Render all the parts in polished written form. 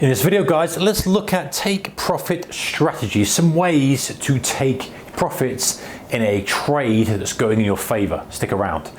In this video, guys, let's look at take profit strategies, some ways to take profits in a trade that's going in your favor. Stick around.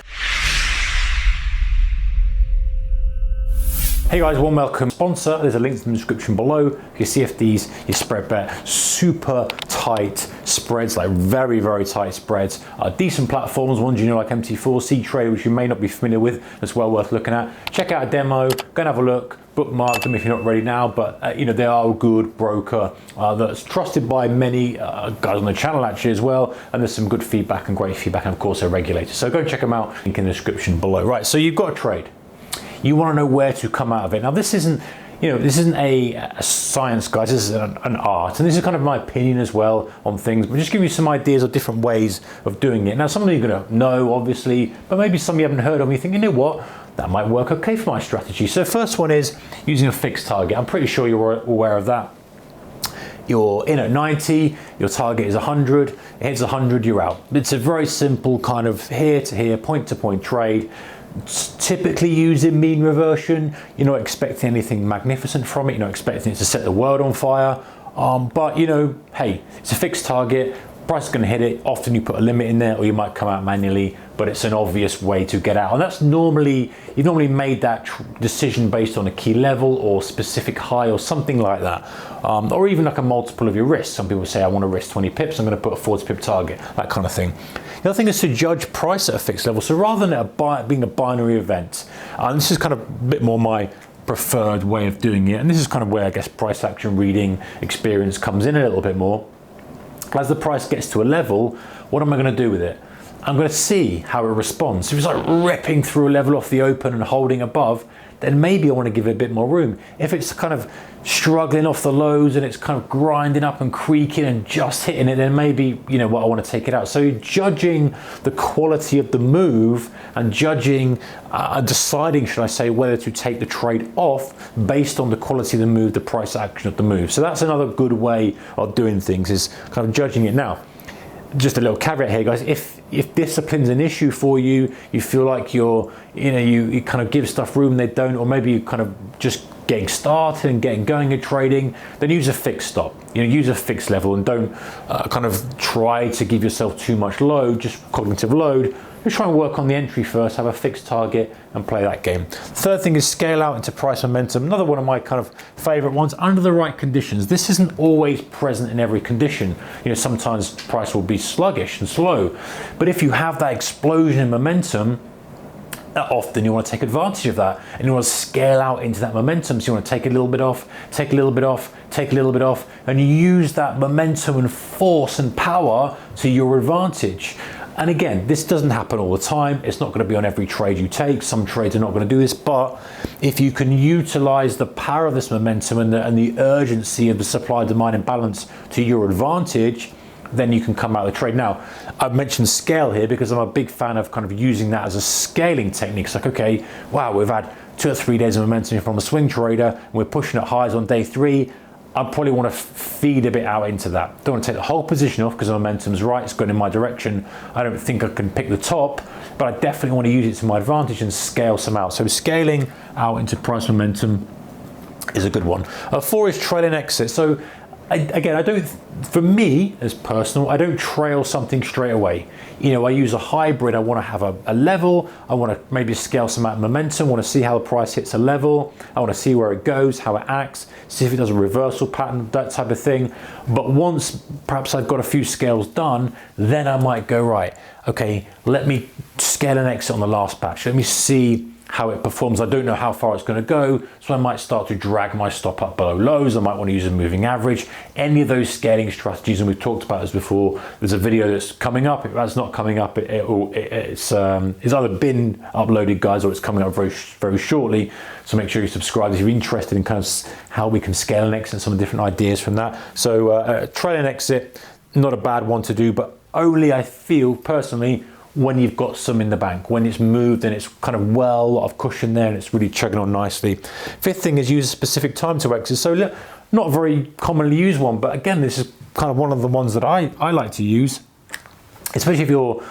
Hey guys, warm welcome. Sponsor, there's a link in the description below. Your CFDs, your spread bet, super tight spreads, like very, very tight spreads. Decent platforms, ones you know like MT4, C-Trade, which you may not be familiar with, that's well worth looking at. Check out a demo, go and have a look, bookmark them if you're not ready now, but you know, they are a good broker that's trusted by many guys on the channel actually as well, and there's some good feedback and great feedback, and of course they're regulated. So go and check them out, link in the description below. Right, so you've got a trade. You want to know where to come out of it. Now this isn't, this isn't a science, guys, this is an art, and this is kind of my opinion as well on things, but just give you some ideas of different ways of doing it. Now some of you are going to know, obviously, but maybe some you haven't heard of, and you think, you know what, that might work okay for my strategy. So first one is using a fixed target. I'm pretty sure you're aware of that. You're in at 90, your target is 100, it hits 100, you're out. It's a very simple kind of here to here, point to point trade. Typically using mean reversion. You're not expecting anything magnificent from it, you're not expecting it to set the world on fire, but hey, it's a fixed target, price is going to hit it. Often you put a limit in there, or you might come out manually, but it's an obvious way to get out, and that's normally, you've normally made that decision based on a key level or specific high or something like that, or even like a multiple of your risk. Some people say I want to risk 20 pips, I'm going to put a 40 pip target, that kind of thing. The other thing is to judge price at a fixed level. So rather than it being a binary event, this is kind of a bit more my preferred way of doing it, and this is kind of where I guess price action reading experience comes in a little bit more. As the price gets to a level, what am I going to do with it? I'm going to see how it responds. If it's like ripping through a level off the open and holding above, then maybe I want to give it a bit more room. If it's kind of struggling off the lows and it's kind of grinding up and creaking and just hitting it, then maybe, I want to take it out. So you're judging the quality of the move and judging, deciding, should I say, whether to take the trade off based on the quality of the move, the price action of the move. So that's another good way of doing things, is kind of judging it. Now, just a little caveat here, guys. If discipline's an issue for you, you feel like you kind of give stuff room, they don't, or maybe you kind of just getting started and getting going at trading, then use a fixed stop. Use a fixed level, and don't kind of try to give yourself too much load, just cognitive load. Just try and work on the entry first, have a fixed target, and play that game. Third thing is scale out into price momentum. Another one of my kind of favorite ones, under the right conditions. This isn't always present in every condition. Sometimes price will be sluggish and slow, but if you have that explosion in momentum, often you want to take advantage of that, and you want to scale out into that momentum. So you want to take a little bit off, take a little bit off, take a little bit off, and use that momentum and force and power to your advantage. And again, this doesn't happen all the time. It's not going to be on every trade you take. Some trades are not going to do this, but if you can utilize the power of this momentum and the urgency of the supply-demand imbalance to your advantage, then you can come out of the trade. Now, I've mentioned scale here because I'm a big fan of kind of using that as a scaling technique. It's like, okay, wow, we've had 2 or 3 days of momentum from a swing trader, and we're pushing at highs on day 3. I probably want to feed a bit out into that. Don't want to take the whole position off because the momentum's right, it's going in my direction. I don't think I can pick the top, but I definitely want to use it to my advantage and scale some out. So scaling out into price momentum is a good one. 4 is trailing exit. So again, for me as personal, I don't trail something straight away. I use a hybrid. I want to have a level. I want to maybe scale some out of momentum. I want to see how the price hits a level. I want to see where it goes, how it acts, see if it does a reversal pattern, that type of thing. But once perhaps I've got a few scales done, then I might go, right, okay, let me scale and exit on the last patch. Let me see how it performs. I don't know how far it's going to go, so I might start to drag my stop up below lows. I might want to use a moving average. Any of those scaling strategies, and we've talked about this before. There's a video that's coming up. If that's not coming up, it's either been uploaded, guys, or it's coming up very, very shortly. So make sure you subscribe if you're interested in kind of how we can scale and exit, some different ideas from that. So trail and exit, not a bad one to do, but only I feel personally when you've got some in the bank, when it's moved and it's kind of a lot of cushion there and it's really chugging on nicely. Fifth thing is use a specific time to exit. So not a very commonly used one, but again, this is kind of one of the ones that I like to use, especially if you're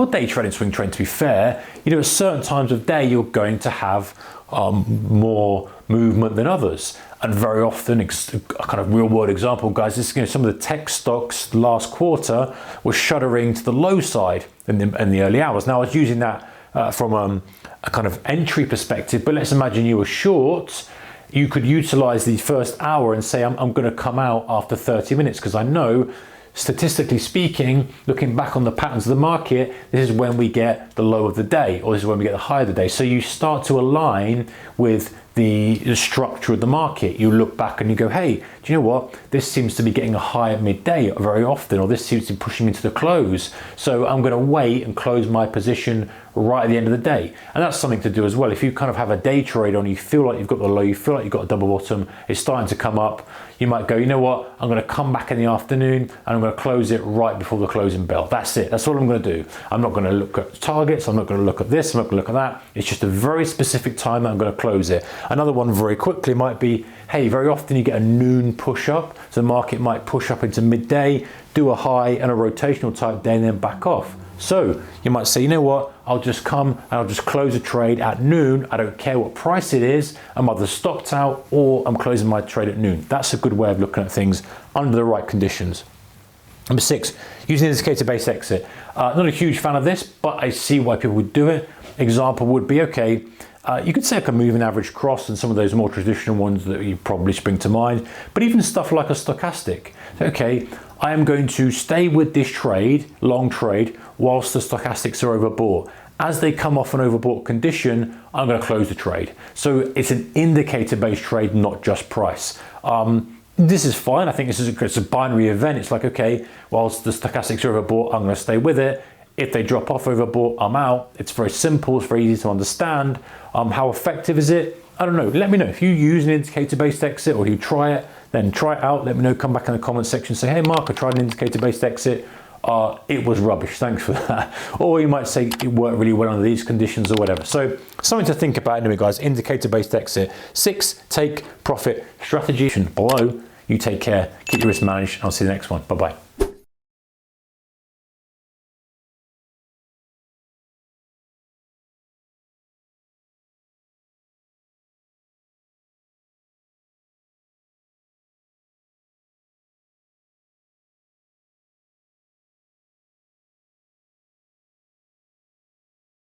day trading, swing trading, to be fair. At certain times of day, you're going to have more movement than others. And very often, a kind of real world example, guys, is some of the tech stocks last quarter were shuddering to the low side in the early hours. Now, I was using that from a kind of entry perspective, but let's imagine you were short. You could utilize the first hour and say, I'm going to come out after 30 minutes because I know, statistically speaking, looking back on the patterns of the market, this is when we get the low of the day, or this is when we get the high of the day. So you start to align with the structure of the market. You look back and you go, hey, do you know what? This seems to be getting a high at midday very often, or this seems to be pushing into the close. So I'm going to wait and close my position right at the end of the day. And that's something to do as well. If you kind of have a day trade on, you feel like you've got the low, you feel like you've got a double bottom, it's starting to come up, you might go, you know what, I'm going to come back in the afternoon and I'm going to close it right before the closing bell. That's it. That's all I'm going to do. I'm not going to look at targets. I'm not going to look at this. I'm not going to look at that. It's just a very specific time that I'm going to close it. Another one very quickly might be, hey, very often you get a noon push up. So the market might push up into midday, do a high and a rotational type day and then back off. So you might say, you know what, I'll just come and I'll just close a trade at noon. I don't care what price it is. I'm either stopped out or I'm closing my trade at noon. That's a good way of looking at things under the right conditions. Number 6, using indicator-based exit. Not a huge fan of this, but I see why people would do it. Example would be, okay, you could say like a moving average cross and some of those more traditional ones that you probably spring to mind, but even stuff like a stochastic. So, okay, I am going to stay with this trade, long trade, whilst the stochastics are overbought. As they come off an overbought condition, I'm going to close the trade. So it's an indicator-based trade, not just price. This is fine. I think it's a binary event. It's like, okay, whilst the stochastics are overbought, I'm going to stay with it. If they drop off overbought, I'm out. It's very simple. It's very easy to understand. How effective is it? I don't know. Let me know. If you use an indicator-based exit or you try it, then try it out. Let me know. Come back in the comments section. Say, hey, Mark, I tried an indicator-based exit. It was rubbish. Thanks for that. Or you might say it worked really well under these conditions or whatever. So something to think about anyway, guys. Indicator-based exit. 6, take profit strategy. Below. You take care. Keep your risk managed. I'll see you next one. Bye-bye.